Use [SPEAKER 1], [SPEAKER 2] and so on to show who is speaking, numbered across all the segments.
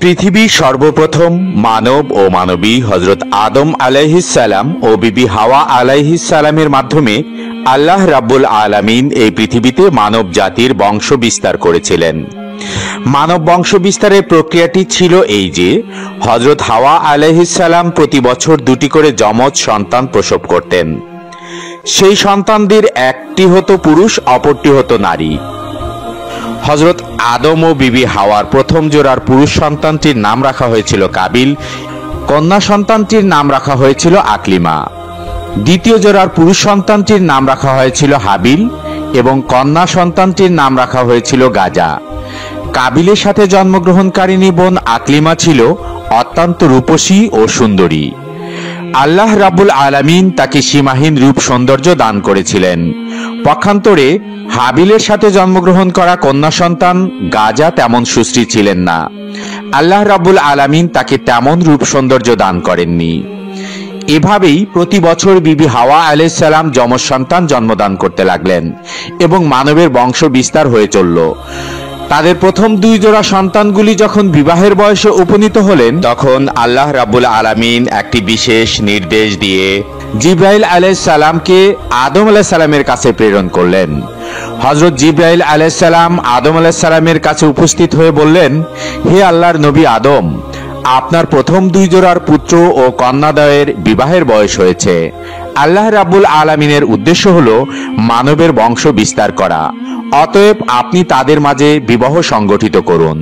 [SPEAKER 1] পৃথিবীর সর্বপ্রথম মানব ও মানবী হযরত আদম আলাইহিস সালাম ও বিবি হাওয়া আলাইহিস সালামের মাধ্যমে আল্লাহ রাব্বুল আলামিন এই পৃথিবীতে মানব জাতির বংশ বিস্তার করেছিলেন। মানব বংশ বিস্তারের প্রক্রিয়াটি ছিল এই যে হযরত হাওয়া আলাইহিস সালাম প্রতি বছর দুটি করে যমজ সন্তান প্রসব করতেন। সেই সন্তানদের একটি হতো পুরুষ, অপরটি হতো নারী। হযরত আদম ও বিবি হাওয়ার প্রথম জোড়ার পুরুষ সন্তানটির নাম রাখা হয়েছিল কাবিল, কন্যা সন্তানটির নাম রাখা হয়েছিল আকলিমা। দ্বিতীয় জোড়ার পুরুষ সন্তানটির নাম রাখা হয়েছিল হাবিল এবং কন্যা সন্তানটির নাম রাখা হয়েছিল গাজা। কাবিলের সাথে জন্মগ্রহণকারিণী বোন আকলিমা ছিল অত্যন্ত রূপসী ও সুন্দরী। আল্লাহ রাব্বুল আলামিন তাকে সীমাহীন রূপ সৌন্দর্য দান করেছিলেন। পক্ষান্তরে হাবিলের সাথে জন্মগ্রহণ করা কন্যা সন্তান গাজা তেমন সুশ্রী ছিলেন না। আল্লাহ রাব্বুল আলামিন তাকে তেমন রূপ সৌন্দর্য দান করেননি। এভাবেই প্রতি বছর বিবি হাওয়া আলাইহিস সালাম যমজ সন্তান জন্মদান করতে লাগলেন এবং মানবের বংশ বিস্তার হয়ে চলল। তাদের প্রথম দুই জোড়া সন্তানগুলি যখন বিবাহের বয়সে উপনীত হলেন, তখন আল্লাহ রাব্বুল আলামিন একটি বিশেষ নির্দেশ দিয়ে জিবরাইল আলাইহিস সালামকে আদম আলাইহিস সালামের কাছে প্রেরণ করলেন। হযরত জিবরাইল আলাইহিস সালাম আদম আলাইহিস সালামের কাছে উপস্থিত হয়ে বললেন, হে আল্লাহর নবী আদম, আপনার প্রথম দুই জোড়ার পুত্র ও কন্যাদ্বয়ের বিবাহের বয়স হয়েছে। আল্লাহ রাব্বুল আলামিনের উদ্দেশ্য হলো মানবের বংশ বিস্তার করা, অতএব আপনি তাদের মাঝে বিবাহ সংগঠিত করুন।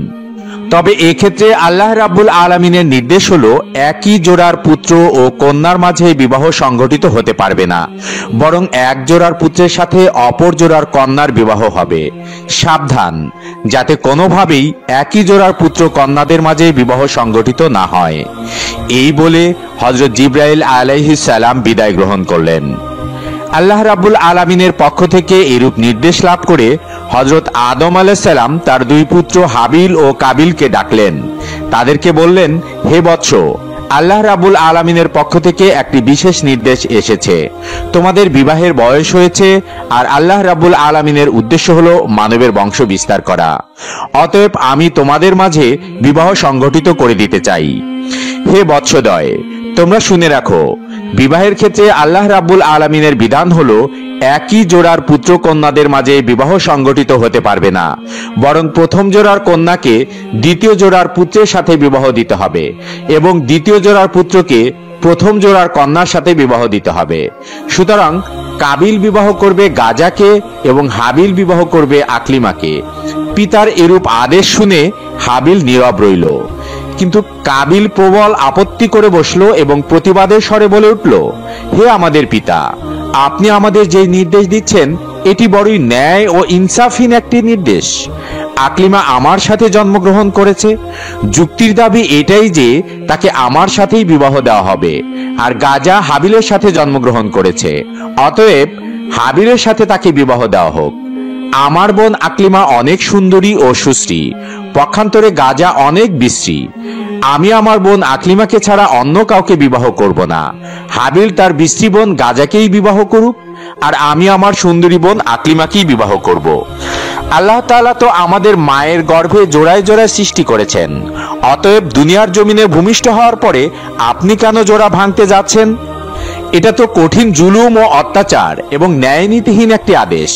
[SPEAKER 1] তবে এক্ষেত্রে আল্লাহ রাব্বুল আলামিনের নির্দেশ হলো একই জোড়ার পুত্র ও কন্যার মাঝে বিবাহ সংগঠিত হতে পারবে না, বরং এক জোড়ার পুত্রের সাথে অপর জোড়ার কন্যার বিবাহ হবে। সাবধান যাতে কোনোভাবেই একই জোড়ার পুত্র কন্যাদের মাঝে বিবাহ সংগঠিত না হয়। এই বলে হযরত জিবরাইল আলাইহিস সালাম বিদায় গ্রহণ করলেন। আল্লাহ রাব্বুল আলামিনের পক্ষ থেকে এরূপ নির্দেশ লাভ করে হযরত আদম আলাইহিস সালাম তার দুই পুত্র হাবিল ও কাবিলকে ডাকলেন। তাদেরকে বললেন, হে বৎস, আল্লাহ রাব্বুল আলামিনের পক্ষ থেকে একটি বিশেষ নির্দেশ এসেছে। তোমাদের বিবাহের বয়স হয়েছে আর আল্লাহ রাব্বুল আলামিনের উদ্দেশ্য হলো মানবের বংশ বিস্তার করা। অতএব আমি তোমাদের মাঝে বিবাহ সংগঠিত করে দিতে চাই। হে বৎসদ্বয়, তোমরা শুনে রাখো, বিবাহের ক্ষেত্রে আল্লাহ রাব্বুল আলামিনের বিধান হলো একই জোড়ার পুত্র কন্যাদের মাঝে বিবাহ সংগঠিত হতে পারবে না, বরং প্রথম জোড়ার কন্যাকে দ্বিতীয় জোড়ার পুত্রের সাথে বিবাহ দিতে হবে এবং দ্বিতীয় জোড়ার পুত্রকে প্রথম জোড়ার কন্যার সাথে বিবাহ দিতে হবে। সুতরাং কাবিল বিবাহ করবে গাজাকে এবং হাবিল বিবাহ করবে আকলিমাকে। পিতার এরূপ আদেশ শুনে হাবিল নীরব রইল, কিন্তু কাবিল প্রবল আপত্তি করে বসলো এবং প্রতিবাদের স্বরে বলে উঠল, হে আমাদের পিতা, আপনি আমাদের যে নির্দেশ দিচ্ছেন এটি বড়ই ন্যায় ও ইনসাফহীন একটি নির্দেশ। আকলিমা আমার সাথে জন্মগ্রহণ করেছে, যুক্তির দাবি এটাই যে তাকে আমার সাথেই বিবাহ দেওয়া হবে, আর গাজা হাবিলের সাথে জন্মগ্রহণ করেছে, অতএব হাবিলের সাথে তাকে বিবাহ দেওয়া হোক। আমার বোন আকলিমা অনেক সুন্দরী ও সুশ্রী, পক্ষান্তরে গাজা অনেক বিশ্রী। আমি আমার বোন আকলিমাকে ছাড়া অন্য কাউকে বিবাহ করব না। হাবিল তার বিশ্রী বোন গাজাকেই বিবাহ করুক, আর আমি আমার সুন্দরী বোন আকলিমাকেই বিবাহ করব। আল্লাহ তাআলা তো আমাদের মায়ের গর্ভে জোড়ায় জোড়ায় সৃষ্টি করেছেন, অতএব দুনিয়ার জমিনে ভূমিষ্ঠ হওয়ার পরে আপনি কেন জোড়া ভাঙতে যাচ্ছেন? এটা তো কঠিন জুলুম ও অত্যাচার এবং ন্যায়নীতিহীন একটি আদেশ।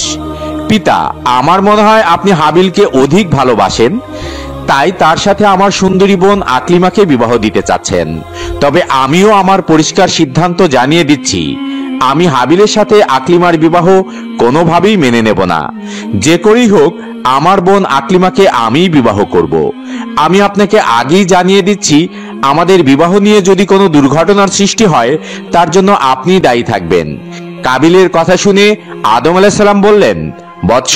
[SPEAKER 1] পিতা, আমার মনে হয় আপনি হাবিলকে অধিক ভালোবাসেন, তাই তার সাথে আমার সুন্দরী বোন আকলিমাকে বিবাহ দিতে চাচ্ছেন। তবে আমিও আমার পরিষ্কার সিদ্ধান্ত জানিয়ে দিচ্ছি, আমি হাবিলের সাথে আকলিমার বিবাহ কোনোভাবেই মেনে নেব না। যে করেই হোক আমার বোন আকলিমাকে আমিই বিবাহ করব। আমি আপনাকে আগেই জানিয়ে দিচ্ছি, আমাদের বিবাহ নিয়ে যদি কোনো দুর্ঘটনার সৃষ্টি হয় তার জন্য আপনি দায়ী থাকবেন। কাবিলের কথা শুনে আদম আলাইহিস সালাম বললেন, বৎস,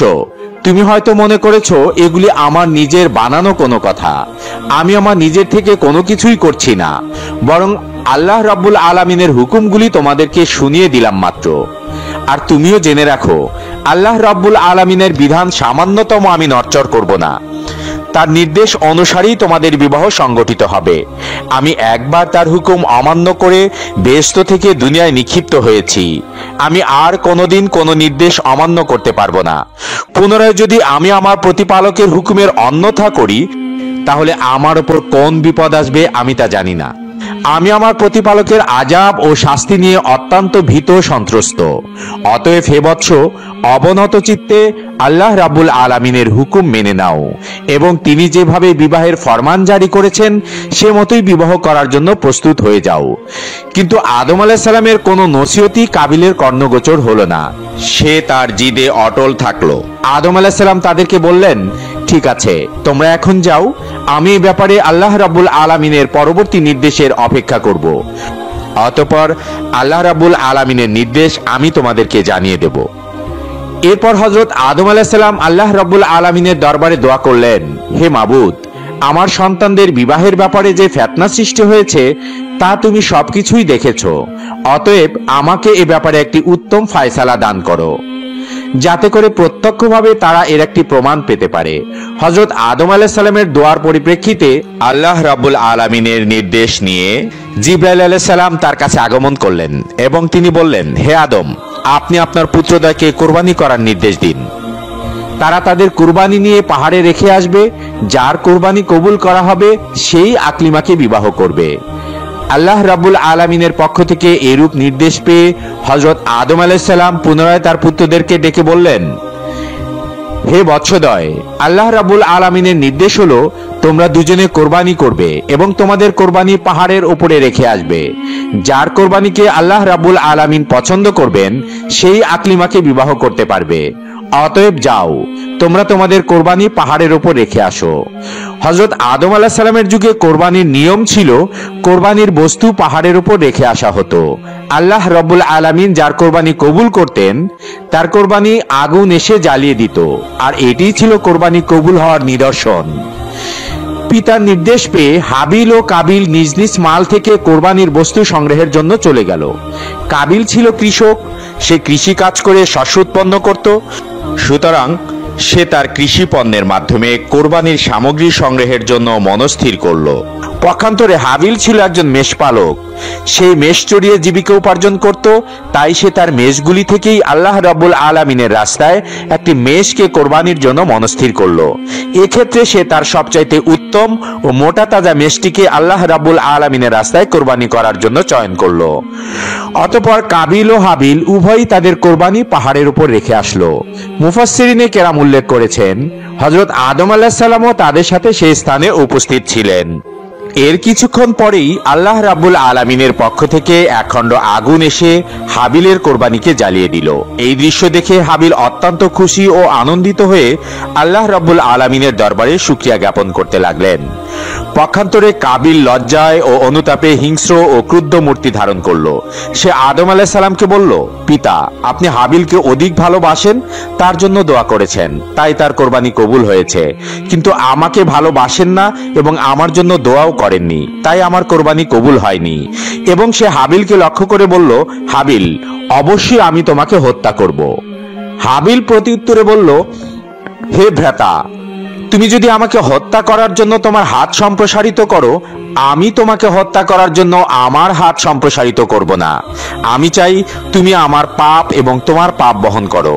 [SPEAKER 1] তুমি হয়তো মনে করেছো এগুলি আমার নিজের বানানো কোনো কথা। আমি আমার নিজের থেকে কোনো কিছুই করছি না, বরং আল্লাহ রাব্বুল আলামিনের হুকুমগুলি তোমাদেরকে শুনিয়ে দিলাম মাত্র। আর তুমিও জেনে রাখো, আল্লাহ রাব্বুল আলামিনের বিধান সামান্যতম আমি নড়চড় করব না। তার নির্দেশ অনুসারেই তোমাদের বিবাহ সংগঠিত হবে। আমি একবার তার হুকুম অমান্য করে বেহেশত থেকে দুনিয়ায় নিক্ষিপ্ত হয়েছি। আমি আর কোনোদিন কোনো নির্দেশ অমান্য করতে পারবো না। পুনরায় যদি আমি আমার প্রতিপালকের হুকুমের অন্যথা করি তাহলে আমার উপর কোন বিপদ আসবে আমি তা জানি না। আমি আমার প্রতিপালকের আযাব ও শাস্তি নিয়ে অত্যন্ত ভীত সন্ত্রস্ত। অতএব হে বৎস, অবনত চিত্তে আল্লাহ রাব্বুল আলামিনের হুকুম মেনে নাও এবং তিনি যেভাবে বিবাহের ফরমান জারি করেছেন সে মতোই বিবাহ করার জন্য প্রস্তুত হয়ে যাও। কিন্তু আদম আলাইহিস সালামের কোনো নসিহতই কাবিলের কর্ণগোচর হলো না। সে তার জিদে অটল থাকলো। আদম আলাইহিস সালাম তাদেরকে বললেন, ঠিক আছে, তোমরা এখন যাও, আমি এ ব্যাপারে আল্লাহ রাব্বুল আলামিনের পরবর্তী নির্দেশের অপেক্ষা করব। অতঃপর আল্লাহ রাব্বুল আলামিনের নির্দেশ আমি তোমাদেরকে জানিয়ে দেব। এরপর হযরত আদম আলাইহিস সালাম আল্লাহ রাব্বুল আলামিনের দরবারে দোয়া করলেন, হে মাবুদ, আমার সন্তানদের বিবাহের ব্যাপারে যে ফিতনা সৃষ্টি হয়েছে তা তুমি সবকিছুই দেখেছো। অতএব আমাকে এ ব্যাপারে একটি উত্তম ফয়সালা দান করো, যাতে করে প্রত্যক্ষভাবে তারা এর একটি প্রমাণ পেতে পারে। হযরত আদম আলাইহিস সালামের দোয়ার পরিপ্রেক্ষিতে আল্লাহ রাব্বুল আলামিনের নির্দেশ নিয়ে জিবরাইল আলাইহিস সালাম তার কাছে আগমন করলেন এবং তিনি বললেন, হে আদম, আপনি আপনার পুত্রদ্বয়কে কুরবানি করার নির্দেশ দিন। তারা তাদের কুরবানি নিয়ে পাহাড়ে রেখে আসবে। যার কুরবানি কবুল করা হবে সেই আকলিমাকে বিবাহ করবে। আল্লাহ রাব্বুল আলামিনের পক্ষ থেকে এরূপ নির্দেশ পেয়ে হযরত আদম আলাইহিস সালাম পুনরায় তার পুত্রদেরকে ডেকে বললেন, হে বৎসদ্বয়, আল্লাহ রাব্বুল আলামিনের নির্দেশ হলো তোমরা দুজনে কোরবানি করবে এবং তোমাদের কোরবানি পাহাড়ের উপরে রেখে আসবে। যার কোরবানিকে আল্লাহ রাব্বুল আলামিন পছন্দ করবেন সেই আকলিমাকে বিবাহ করতে পারবে। অতএব যাও, তোমরা তোমাদের কোরবানি পাহাড়ের উপর রেখে আসো। হযরত আদম আলাইহিস সালামের যুগে কোরবানির নিয়ম ছিল কোরবানির বস্তু পাহাড়ের উপর রেখে আসা হতো। আল্লাহ রাব্বুল আলামিন যার কোরবানি কবুল করতেন তার কোরবানি আগুন এসে জ্বালিয়ে দিত, আর এটিই ছিল কোরবানি কবুল হওয়ার নিদর্শন। পিতার নির্দেশ পেয়ে হাবিল ও কাবিল নিজ নিজ মাল থেকে কোরবানির বস্তু সংগ্রহের জন্য চলে গেল। কাবিল ছিল কৃষক, সে কৃষি কাজ করে শস্য উৎপন্ন করত, সুতরাং সে তার কৃষি পণ্যের মাধ্যমে কোরবানির সামগ্রী সংগ্রহের জন্য মনস্থির করল। পক্ষান্তরে হাবিল ছিল একজন মেষপালক, সে মেষ চড়িয়ে জীবিকা উপার্জন করত, তাই সে তার মেষগুলি থেকেই আল্লাহ রাব্বুল আলামিনের রাস্তায় একটি মেষকে কোরবানির জন্য মনস্থির করল। এক্ষেত্রে সে তার সবচাইতে উত্তম ও মোটা তাজা মেষটিকে আল্লাহ রাব্বুল আলামিনের রাস্তায় কোরবানি করার জন্য চয়ন করল। অতঃপর কাবিল ও হাবিল উভয়ই তাদের কোরবানি পাহাড়ের উপর রেখে আসলো। মুফাসসিরিনে কেরাম উল্লেখ করেছেন, হযরত আদম আলাইহিস সালামও তাদের সাথে সেই স্থানে উপস্থিত ছিলেন। এর কিছুক্ষণ পরেই আল্লাহ রাব্বুল আলামিনের পক্ষ থেকে একখণ্ড আগুন এসে হাবিলের কোরবানিকে জ্বালিয়ে দিল। এই দৃশ্য দেখে হাবিল অত্যন্ত খুশি ও আনন্দিত হয়ে আল্লাহ রাব্বুল আলামিনের দরবারে শুকরিয়া জ্ঞাপন করতে লাগলেন। পক্ষান্তরে কাবিল লজ্জায় ও অনুতাপে হিংস্র ও ক্রুদ্ধ মূর্তি ধারণ করল। সে আদম আলাইহিস সালামকে বলল, পিতা, আপনি হাবিলকে অধিক ভালোবাসেন, তার জন্য দোয়া করেছেন, তাই তার কোরবানি কবুল হয়েছে। কিন্তু আমাকে ভালোবাসেন না এবং আমার জন্য দোয়াও করেননি, তাই আমার কোরবানি কবুল হয়নি। এবং সে হাবিলকে লক্ষ্য করে বলল, হাবিল, অবশ্যই আমি তোমাকে হত্যা করব। হাবিল প্রত্যুত্তরে বলল, হে ভ্রাতা, তুমি যদি আমাকে হত্যা করার জন্য তোমার হাত সম্প্রসারিত করো, আমি তোমাকে হত্যা করার জন্য আমার হাত সম্প্রসারিত করব না। আমি চাই তুমি আমার পাপ এবং তোমার পাপ বহন করো।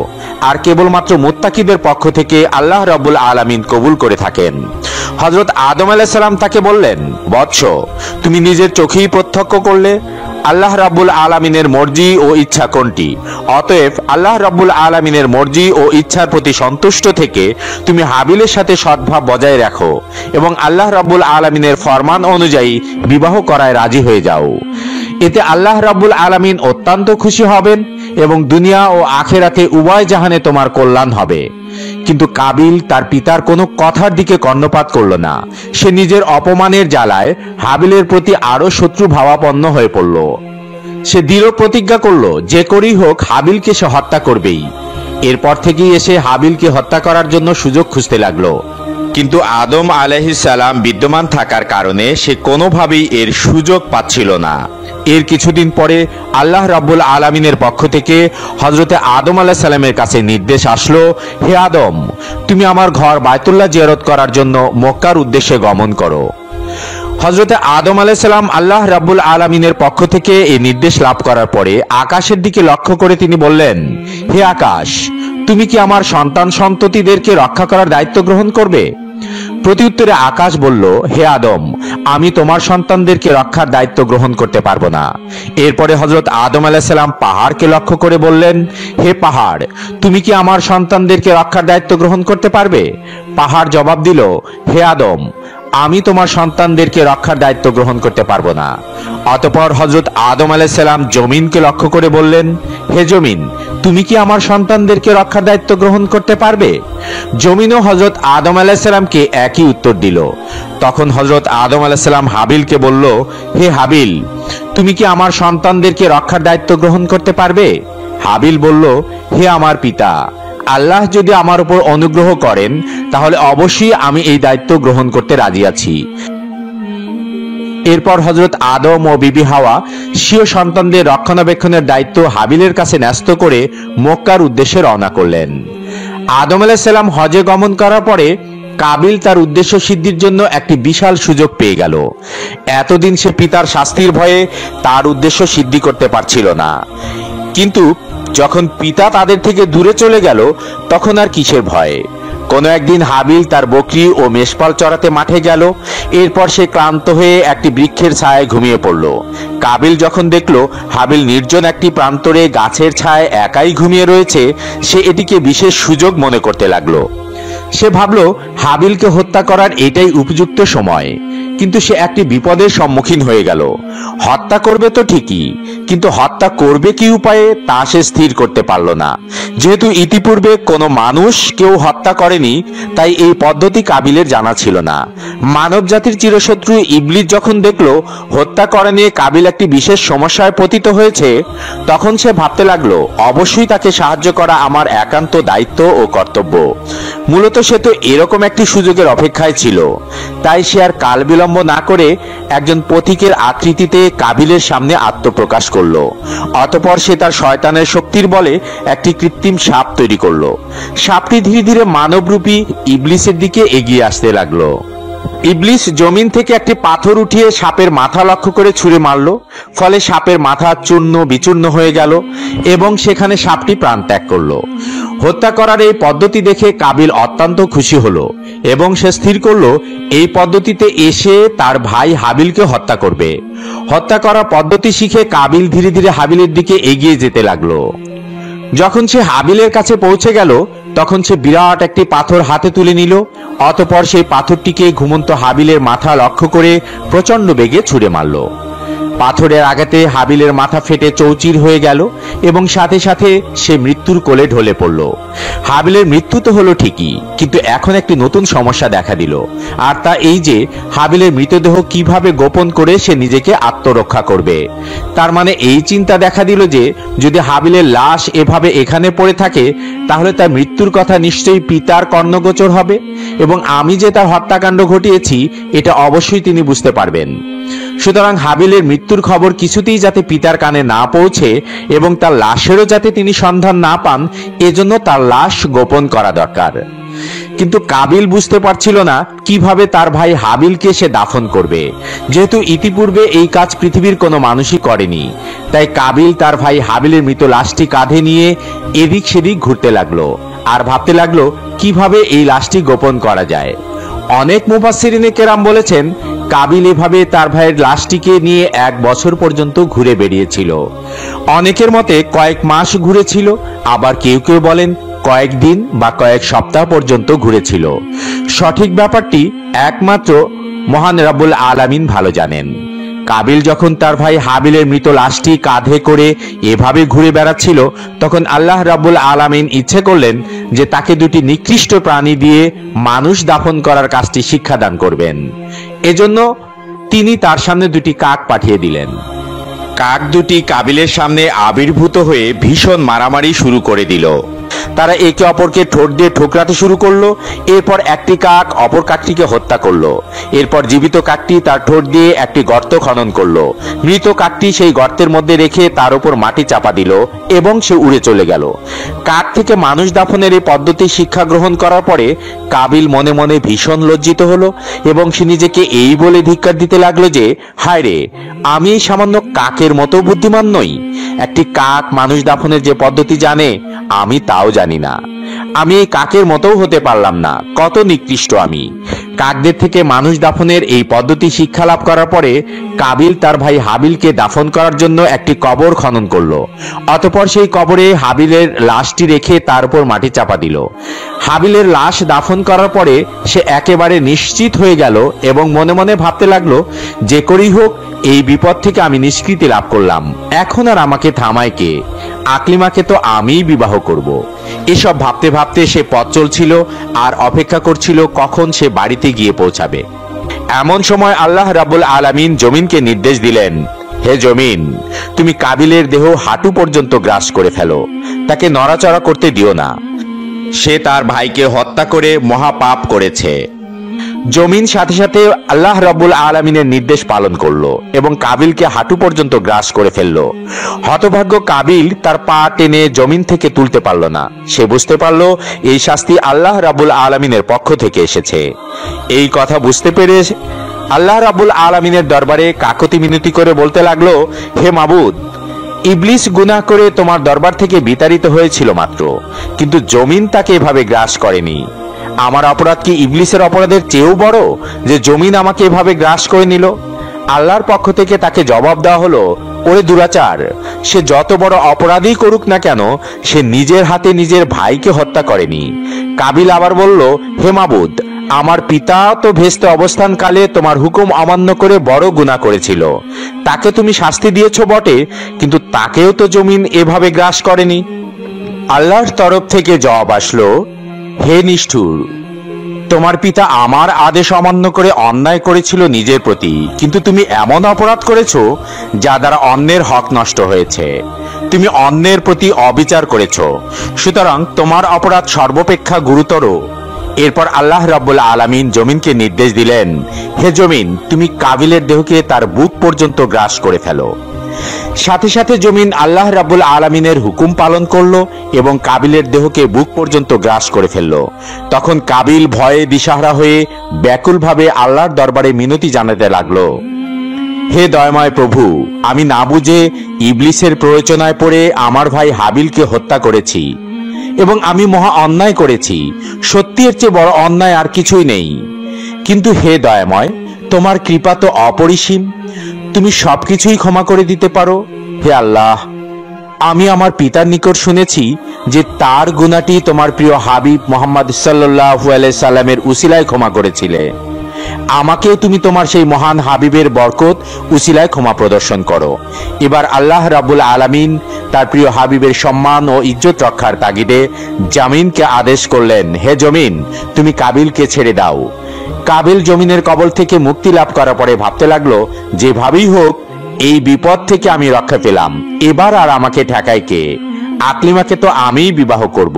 [SPEAKER 1] আর কেবলমাত্র মুত্তাকিদের পক্ষ থেকে আল্লাহ রাব্বুল আলামিন কবুল করে থাকেন। হযরত আদম আলাইহিস সালাম তাকে বললেন, বৎস, তুমি নিজের চোখেই প্রত্যক্ষ করলে আল্লাহ রাব্বুল আলামিনের মর্জি ও ইচ্ছা কোনটি। অতএব আল্লাহ রাব্বুল আলামিনের মর্জি ও ইচ্ছার প্রতি সন্তুষ্ট থেকে তুমি হাবিলের সাথে সদ্ভাব বজায় রাখো এবং আল্লাহ রাব্বুল আলামিনের ফরমান অনুযায়ী বিবাহ করায় রাজি হয়ে যাও। এতে আল্লাহ রাব্বুল আলামিন অত্যন্ত খুশি হবেন এবং দুনিয়া ও আখিরাতে উভয় জাহানে তোমার কল্যাণ হবে। কিন্তু কাবিল তার পিতার কোনো কথার দিকে কর্ণপাত করল না। সে নিজের অপমানের জ্বালায় হাবিলের প্রতি আরো শত্রু ভাবাপন্ন হয়ে পড়ল। সে দৃঢ় প্রতিজ্ঞা করল, যে করেই হোক হাবিলকে সে হত্যা করবেই। এরপর থেকেই এসে হাবিলকে হত্যা করার জন্য সুযোগ খুঁজতে লাগলো। কিন্তু আদম আলাইহিস সালাম বিদ্যমান থাকার কারণে সে কোনোভাবেই এর সুযোগ পাচ্ছিল না। এর কিছুদিন পরে আল্লাহ রাব্বুল আলামিনের পক্ষ থেকে হযরতে আদম আলাইহিস সালামের কাছে নির্দেশ আসলো, হে আদম, তুমি আমার ঘর বায়তুল্লাহ জিয়ারত করার জন্য মক্কার উদ্দেশ্যে গমন করো। হযরতে আদম আলাইহিস সালাম আল্লাহ রাব্বুল আলামিনের পক্ষ থেকে এই নির্দেশ লাভ করার পরে আকাশের দিকে লক্ষ্য করে তিনি বললেন, হে আকাশ, তুমি কি আমার সন্তান সন্ততিদেরকে রক্ষা করার দায়িত্ব গ্রহণ করবে? প্রত্যুত্তরে আকাশ বলল, হে আদম, আমি তোমার সন্তানদেরকে রক্ষার দায়িত্ব গ্রহণ করতে পারবো না। এরপরে হযরত আদম আলাইহিস সালাম পাহাড়কে লক্ষ্য করে বললেন, হে পাহাড়, তুমি কি আমার সন্তানদেরকে রক্ষার দায়িত্ব গ্রহণ করতে পারবে? পাহাড় জবাব দিল, হে আদম, আমি তোমার সন্তানদেরকে রক্ষার দায়িত্ব গ্রহণ করতে পারবো না। অতঃপর হযরত আদম আলাইহিস সালাম জমিনকে লক্ষ্য করে বললেন, হে জমিন, তুমি কি আমার সন্তানদেরকে রক্ষার দায়িত্ব গ্রহণ করতে পারবে? জমিনও হযরত আদম আলাইহিস সালামকে একই উত্তর দিল। তখন হযরত আদম আলাইহিস সালাম হাবিলকে বলল, হে হাবিল, তুমি কি আমার সন্তানদেরকে রক্ষার দায়িত্ব গ্রহণ করতে পারবে? হাবিল বলল, হে আমার পিতা, আল্লাহ যদি আমার উপর অনুগ্রহ করেন তাহলে অবশ্যই আমি এই দায়িত্ব গ্রহণ করতে রাজি আছি। এরপর হযরত আদম ও বিবি হাওয়া স্বীয় সন্তানদের রক্ষণাবেক্ষণের দায়িত্ব হাবিলের কাছে ন্যস্ত করে মক্কার উদ্দেশ্যে রওনা করলেন। আদম আলাইহিস সালাম হজে গমন করার পরে কাবিল তার উদ্দেশ্য সিদ্ধির জন্য একটি বিশাল সুযোগ পেয়ে গেল। এতদিন সে পিতার শাস্তির ভয়ে তার উদ্দেশ্য সিদ্ধি করতে পারছিল না, কিন্তু যখন পিতা তাদের থেকে দূরে চলে গেল তখন আর কিসের ভয়? কোনো একদিন হাবিল তার বকরি ও মেষপাল চড়াতে মাঠে গেল। এরপর সে ক্লান্ত হয়ে একটি বৃক্ষের ছায়ায় ঘুমিয়ে পড়ল। কাবিল যখন দেখল হাবিল নির্জন একটি প্রান্তরে গাছের ছায়ায় একাই ঘুমিয়ে রয়েছে, সে এটিকে বিশেষ সুযোগ মনে করতে লাগলো। সে ভাবল হাবিলকে হত্যা করার এটাই উপযুক্ত সময়, কিন্তু সে একটি বিপদের সম্মুখীন হয়ে গেল। হত্যা করবে তো ঠিকই, কিন্তু হত্যা করবে কি উপায়ে তা সে স্থির করতে পারল না। যেহেতু ইতিপূর্বে কোনো মানুষ কেউ হত্যা করেনি, তাই এই পদ্ধতি কাবিলের জানা ছিল না। মানব জাতির চিরশত্রু ইবলিস যখন দেখল হত্যা করা নিয়ে কাবিল একটি বিশেষ সমস্যায় পতিত হয়েছে, তখন সে ভাবতে লাগলো অবশ্যই তাকে সাহায্য করা আমার একান্ত দায়িত্ব ও কর্তব্য। মূলত সে তো এরকম একটি সুযোগের অপেক্ষায় ছিল। তাই সে আর কাল বিলম্ব না করে একজন পথিকের আকৃতিতে কাবিলের সামনে আত্মপ্রকাশ করলো। অতঃপর সে তার শয়তানের শক্তির বলে একটি কৃত্রিম সাপ তৈরি করলো। সাপটি ধীরে ধীরে মানবরূপী ইবলিসের দিকে এগিয়ে আসতে লাগলো। ইবলিস জমিন থেকে একটি পাথর উঠিয়ে সাপের মাথা লক্ষ্য করে ছুঁড়ে মারল। ফলে সাপের মাথা চূর্ণ বিচূর্ণ হয়ে গেল এবং সেখানে সাপটি প্রাণ ত্যাগ করলো। হত্যা করার এই পদ্ধতি দেখে কাবিল অত্যন্ত খুশি হলো এবং সে স্থির করলো এই পদ্ধতিতে এসে তার ভাই হাবিলকে হত্যা করবে। হত্যা করার পদ্ধতি শিখে কাবিল ধীরে ধীরে হাবিলের দিকে এগিয়ে যেতে লাগলো। যখন সে হাবিলের কাছে পৌঁছে গেল তখন সে বিরাট একটি পাথর হাতে তুলে নিল। অতঃপর সেই পাথরটিকে ঘুমন্ত হাবিলের মাথা লক্ষ্য করে প্রচন্ড বেগে ছুঁড়ে মারল। পাথরের আঘাতে হাবিলের মাথা ফেটে চৌচির হয়ে গেল এবং সাথে সাথে সে মৃত্যুর কোলে ঢলে পড়ল। হাবিলের মৃত্যু তো হলো ঠিকই, কিন্তু এখন একটি নতুন সমস্যা দেখা দিল, আর তা এই যে হাবিলের মৃতদেহ কিভাবে গোপন করে সে নিজেকে আত্মরক্ষা করবে। তার মানে এই চিন্তা দেখা দিল যে যদি হাবিলের লাশ এভাবে এখানে পড়ে থাকে তাহলে তার মৃত্যুর কথা নিশ্চয়ই পিতার কর্ণগোচর হবে এবং আমি যে তার হত্যাকাণ্ড ঘটিয়েছি এটা অবশ্যই তিনি বুঝতে পারবেন। সুতরাং হাবিলের মৃত্যুর খবর কিছুতেই যাতে পিতার কানে না পৌঁছে এবং তার লাশেরও যাতে তিনি সন্ধান না পান, এজন্য তার লাশ গোপন করা দরকার। কিন্তু কাবিল বুঝতে পারছিল না কিভাবে তার ভাই হাবিলকে সে দাফন করবে, যেহেতু ইতিপূর্বে এই কাজ পৃথিবীর কোনো মানুষই করেনি। তাই কাবিল তার ভাই হাবিলের মৃত লাশটি কাঁধে নিয়ে এদিক সেদিক ঘুরতে লাগলো আর ভাবতে লাগলো কিভাবে এই লাশটি গোপন করা যায়। অনেক মুফাসসিরিনে কেরাম বলেছেন কাবিল এভাবে তার ভাইয়ের লাশটিকে নিয়ে 1 বছর পর্যন্ত ঘুরে বেরিয়েছিল। অনেকের মতে কয়েক মাস ঘুরেছিল, আবার কেউ কেউ বলেন কয়েকদিন বা কয়েক সপ্তাহ পর্যন্ত ঘুরেছিল। সঠিক ব্যাপারটি একমাত্র মহান রব্বুল আলামিন ভালো জানেন। কাবিল যখন তার ভাই হাবিলের মৃত লাশটি কাঁধে করে এভাবে ঘুরে বেড়াচ্ছিল তখন আল্লাহ রাব্বুল আলামিন ইচ্ছে করলেন যে তাকে দুটি নিকৃষ্ট প্রাণী দিয়ে মানুষ দাফন করার কাজটি শিক্ষাদান করবেন। এজন্য তিনি তার সামনে দুটি কাক পাঠিয়ে দিলেন। কাক দুটি কাবিলের সামনে আবির্ভূত হয়ে ভীষণ মারামারি শুরু করে দিল। তারা একে অপরকে ঠোঁট দিয়ে ঠোকরাতে শুরু করলো। এরপর একটি কাক অপর কাকটিকে হত্যা করলো। এরপর জীবিত কাকটি তার ঠোঁট দিয়ে একটি গর্ত খনন করলো। মৃত কাকটি সেই গর্তের মধ্যে রেখে তার উপর মাটি চাপা দিল এবং সে উড়ে চলে গেল। কাক থেকে মানুষ দাফনের এই পদ্ধতি শিক্ষা গ্রহণ করার পরে কাবিল মনে মনে ভীষণ লজ্জিত হলো এবং সে নিজেকে এই বলে ধিক্কার দিতে লাগলো যে হায় রে, আমি এই সামান্য কাকের মতো বুদ্ধিমান নই। একটি কাক মানুষ দাফনের যে পদ্ধতি জানে আমি তাও জানি না। আমি এই কাকের মতো হতে পারলাম না, কত নিকৃষ্ট আমি। কাকদের থেকে মানুষ দাফনের এই পদ্ধতি শিক্ষা লাভ করার পরে কাবিল তার ভাই হাবিলকে দাফন করার জন্য একটি কবর খনন করলো। অতঃপর সেই কবরে হাবিলের লাশটি রেখে তার উপর মাটি চাপা দিল। হাবিলের লাশ দাফন করার পরে সে একেবারে নিশ্চিত হয়ে গেল এবং মনে মনে ভাবতে লাগলো, যে করেই হোক এই বিপদ থেকে আমি নিষ্কৃতি লাভ করলাম, এখন আর আমাকে থামায় কে? আকলিমাকে তো আমিই বিবাহ করব। এসব ভাবতে ভাবতে সে পথ চলছিল আর অপেক্ষা করছিল কখন সে বাড়িতে গিয়ে পৌঁছাবে। এমন সময় আল্লাহ রাব্বুল আলামিন জমিনকে নির্দেশ দিলেন, হে জমিন, তুমি কাবিলের দেহ হাঁটু পর্যন্ত গ্রাস করে ফেলো, তাকে নড়াচড়া করতে দিও না। সে তার ভাইকে হত্যা করে মহাপাপ করেছে। জমিন সাথে সাথে আল্লাহ রাব্বুল আলামিনের নির্দেশ পালন করলো এবং কাবিলকে হাঁটু পর্যন্ত গ্রাস করে ফেললো। হতভাগ্য কাবিল তার পা টেনে জমিন থেকে তুলতে পারল না। সে বুঝতে পারলো এই শাস্তি আল্লাহ রাব্বুল আলামিনের পক্ষ থেকে এসেছে। এই কথা বুঝতে পেরে আল্লাহ রাব্বুল আলামিনের দরবারে কাকুতি মিনতি করে বলতে লাগলো, হে মাবুদ, ইবলিস গুনাহ করে তোমার দরবার থেকে বিতাড়িত হয়েছিল মাত্র, কিন্তু জমিন তাকে এভাবে গ্রাস করেনি। আমার অপরাধ কি ইবলিসের অপরাধের চেয়েও বড় যে জমিন আমাকে এভাবে গ্রাস করে নিল? আল্লাহর পক্ষ থেকে তাকে জবাব দেওয়া হলো, ওরে দুরাচার, সে যত বড় অপরাধই করুক না কেন, সে নিজের হাতে নিজের ভাইকে হত্যা করেনি। কাবিল আবার বলল, হে মাবুদ, আমার পিতা তো ভেস্তে অবস্থানকালে তোমার হুকুম অমান্য করে বড় গুনাহ করেছিল, তাকে তুমি শাস্তি দিয়েছ বটে, কিন্তু তাকেও তো জমিন এভাবে গ্রাস করেনি। আল্লাহর তরফ থেকে জবাব আসলো, হে নিষ্ঠুর, তোমার পিতা আমার আদেশ অমান্য করে অন্যায় করেছিল নিজের প্রতি, কিন্তু তুমি এমন অপরাধ করেছো যা দ্বারা অন্যের হক নষ্ট হয়েছে। তুমি অন্যের প্রতি অবিচার করেছো, সুতরাং তোমার অপরাধ সর্বাপেক্ষা গুরুতর। এরপর আল্লাহ রাব্বুল আলামিন জমিনকে নির্দেশ দিলেন, হে জমিন, তুমি কাবিলের দেহকে তার বুক পর্যন্ত গ্রাস করে ফেলো। সাথে সাথে জমিন আল্লাহ রাব্বুল আলামিনের হুকুম পালন করলো এবং কাবিলের দেহকে বুক পর্যন্ত গ্রাস করে ফেললো। তখন কাবিল ভয়ে দিশাহারা হয়ে ব্যাকুলভাবে আল্লাহর দরবারে মিনতি জানাতে লাগলো, হে দয়াময় প্রভু, আমি না বুঝে ইবলিসের প্ররোচনায় পড়ে আমার ভাই হাবিলকে হত্যা করেছি এবং আমি মহা অন্যায় করেছি। সত্যি এর চেয়ে বড় অন্যায় আর কিছুই নেই। কিন্তু হে দয়াময়, তোমার কৃপা তো অপরিসীম, তুমি সবকিছুই ক্ষমা করে দিতে পারো। হে আল্লাহ, আমি আমার পিতার নিকট শুনেছি যে তার গুনাহটি তোমার প্রিয় হাবিব মুহাম্মদ সাল্লাল্লাহু আলাইহি সাল্লামের উসিলায় ক্ষমা করেছিলে। আমাকেও তুমি তোমার সেই মহান হাবিবের বরকত উসিলায় ক্ষমা প্রদর্শন করো। এবার আল্লাহ রাব্বুল আলামিন তার প্রিয় হাবিবের সম্মান ও ইজ্জত রক্ষার তাগিদে জমিনকে আদেশ করলেন, হে জমিন, তুমি কাবিলকে ছেড়ে দাও। কাবিল জমিনের কবল থেকে মুক্তি লাভ করার পরে ভাবতে লাগলো, যেভাবেই হোক এই বিপদ থেকে আমি রক্ষা পেলাম, এবার আর আমাকে ঠেকায় কে? আকলিমাকে তো আমিই বিবাহ করব।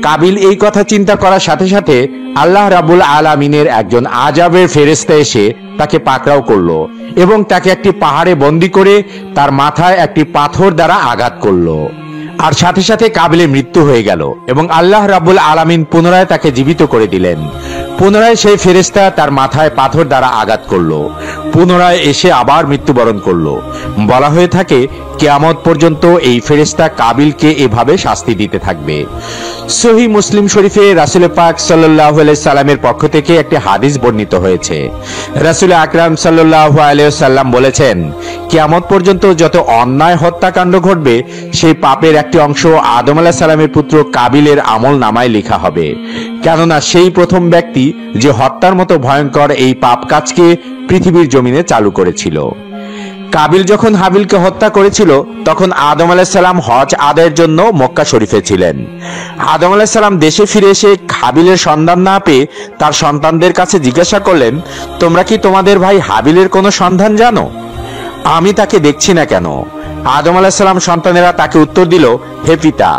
[SPEAKER 1] কাবিল এই কথা চিন্তা করার সাথে সাথে আল্লাহ রাব্বুল আলামিনের একজন আযাবের ফেরেশতা এসে তাকে পাকড়াও করলো এবং তাকে একটি পাহাড়ে বন্দী করে তার মাথায় একটি পাথর দ্বারা আঘাত করলো। আর সাথে সাথে কাবিলের মৃত্যু হয়ে গেল এবং আল্লাহ রাব্বুল আলামিন পুনরায় তাকে জীবিত করে দিলেন। পুনরায় সেই ফেরেশতা তার মাথায় পাথর দ্বারা আঘাত করলো, পুনরায় এসে আবার মৃত্যুবরণ করলো। বলা হয়ে থাকে, কিয়ামত পর্যন্ত এই ফেরেশতা কাবিলকে এভাবে শাস্তি দিতে থাকবে। সহিহ মুসলিম শরীফে রাসূল পাক সাল্লাল্লাহু আলাইহি সাল্লামের পক্ষ থেকে একটি হাদিস বর্ণিত হয়েছে। রাসূল আকরাম সাল্লাল্লাহু আলাইহি সাল্লাম বলেছেন, কিয়ামত পর্যন্ত যত অন্যায় হত্যাকাণ্ড ঘটবে সেই পাপের একটি অংশ আদম আলাইহিস সালামের পুত্র কাবিলের আমল নামায় লেখা হবে, কেননা সেই প্রথম ব্যক্তি যে হত্যার মতো ভয়ঙ্কর এই পাপ কাজকে পৃথিবীর জমিনে চালু করেছিল। কাবিল যখন হাবিলকে হত্যা করেছিল তখন আদম আলাইহিস সালাম হজ আদায়ের জন্য মক্কা শরীফে ছিলেন। আদম আলাইহিস সালাম দেশে ফিরে এসে হাবিলের সন্ধান না পেয়ে তার সন্তানদের কাছে জিজ্ঞাসা করলেন, তোমরা কি তোমাদের ভাই হাবিলের কোনো সন্ধান জানো? আমি তাকে দেখছি না কেন? আদম আলাইহিস সালাম সন্তানেরা তাকে উত্তর দিল, হে পিতা,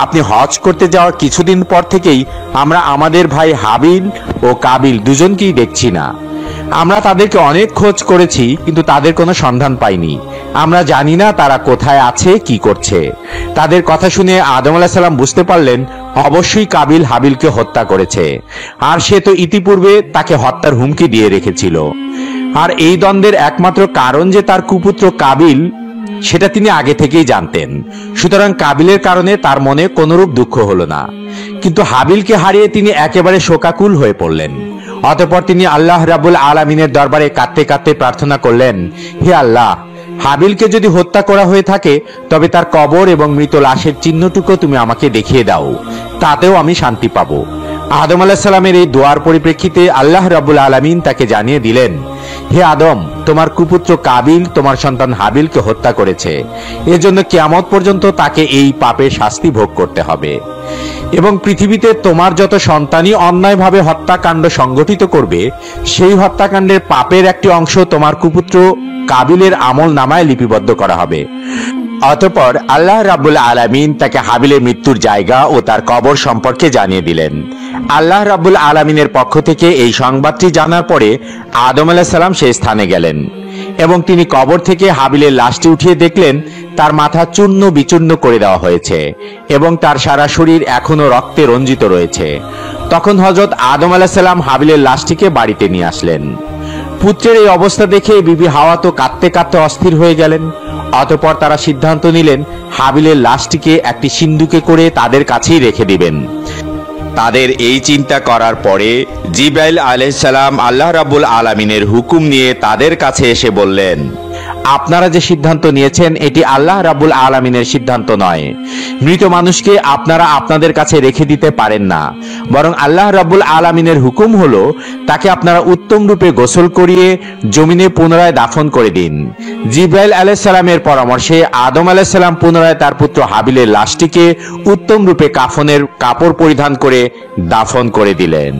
[SPEAKER 1] আপনি হজ করতে যাওয়ার কিছুদিন পর থেকেই আমরা আমাদের ভাই হাবিল ও কাবিল দুজনকেই দেখছি না। আমরা তাদেরকে অনেক খোঁজ করেছি, কিন্তু তাদের কোনো সন্ধান পাইনি। আমরা জানি না তারা কোথায় আছে, কি করছে। তাদের কথা শুনে আদম আলাইহিস সালাম বুঝতে পারলেন অবশ্যই কাবিল হাবিলকে হত্যা করেছে, আর সে তো ইতিপূর্বে তাকে হত্যার হুমকি দিয়ে রেখেছিল। আর এই দ্বন্দ্বের একমাত্র কারণ যে তার কুপুত্র কাবিল, সেটা তিনি আগে থেকেই জানতেন। সুতরাং কাবিলের কারণে তার মনে কোনরূপ দুঃখ হলো না, কিন্তু হাবিলকে হারিয়ে তিনি একেবারে শোকাকুল হয়ে পড়লেন। অতঃপর তিনি আল্লাহ রাব্বুল আলামিনের দরবারে কাঁদতে কাঁদতে প্রার্থনা করলেন, হে আল্লাহ, হাবিলকে যদি হত্যা করা হয়ে থাকে তবে তার কবর এবং মৃত লাশের চিহ্নটুকু তুমি আমাকে দেখিয়ে দাও, তাতেও আমি শান্তি পাবো। আদম আলাইহিস সালামের এই দোয়ার পরিপ্রেক্ষিতে আল্লাহ রাব্বুল আলামিন তাকে জানিয়ে দিলেন, হে আদম, তোমার কুপুত্র কাবিল তোমার সন্তান হাবিলকে হত্যা করেছে, এজন্য কিয়ামত পর্যন্ত তাকে এই পাপের শাস্তি ভোগ করতে হবে। এবং পৃথিবীতে তোমার যত সন্তানই অন্যায়ভাবে হত্যাকাণ্ড সংগঠিত করবে, সেই হত্যাকাণ্ডের পাপের একটি অংশ তোমার কুপুত্র কাবিলের আমল নামায় লিপিবদ্ধ করা হবে। অতঃপর আল্লাহ রাব্বুল আলামিন তাকে হাবিলের মৃত্যুর জায়গা ও তার কবর সম্পর্কে জানিয়ে দিলেন। আল্লাহ রাব্বুল আলামিনের পক্ষ থেকে এই সংবাদটি জানার পরে আদম আলাইহিস সালাম সেই স্থানে গেলেন এবং তিনি কবর থেকে হাবিলের লাশটি উঠিয়ে দেখলেন তার মাথা চূর্ণ বিচূর্ণ করে দেওয়া হয়েছে এবং তার সারা শরীর এখনো রক্তে রঞ্জিত রয়েছে। তখন হযরত আদম আলাইহিস সালাম হাবিলের লাশটিকে বাড়িতে নিয়ে আসলেন। পুত্রের এই অবস্থা দেখে বিবি হাওয়া তো কাঁদতে কাঁদতে অস্থির হয়ে গেলেন। অতঃপর তারা সিদ্ধান্ত নিলেন হাবিলের লাশটিকে একটি সিন্দুকে করে তাদের কাছেই রেখে দিবেন। তাদের এই চিন্তা করার পরে জিবরাইল আলাইহিস সালাম আল্লাহ রাব্বুল আলামিনের হুকুম নিয়ে তাদের কাছে এসে বললেন, আপনারা যে সিদ্ধান্ত নিয়েছেন এটি আল্লাহ রাব্বুল আলামিনের সিদ্ধান্ত নয়। মৃত মানুষকে আপনারা আপনাদের কাছে রেখে দিতে পারেন না, বরং আল্লাহ রাব্বুল আলামিনের হুকুম হলো তাকে আপনারা উত্তম রূপে গোসল করিয়ে জমিনে পুনরায় দাফন করে দিন। জিবরাইল আলাইহিস সালামের পরামর্শে আদম আলাইহিস সালাম পুনরায় তার পুত্র হাবিলের লাশটিকে উত্তম রূপে কাফনের কাপড় পরিধান করে দাফন করে দিলেন।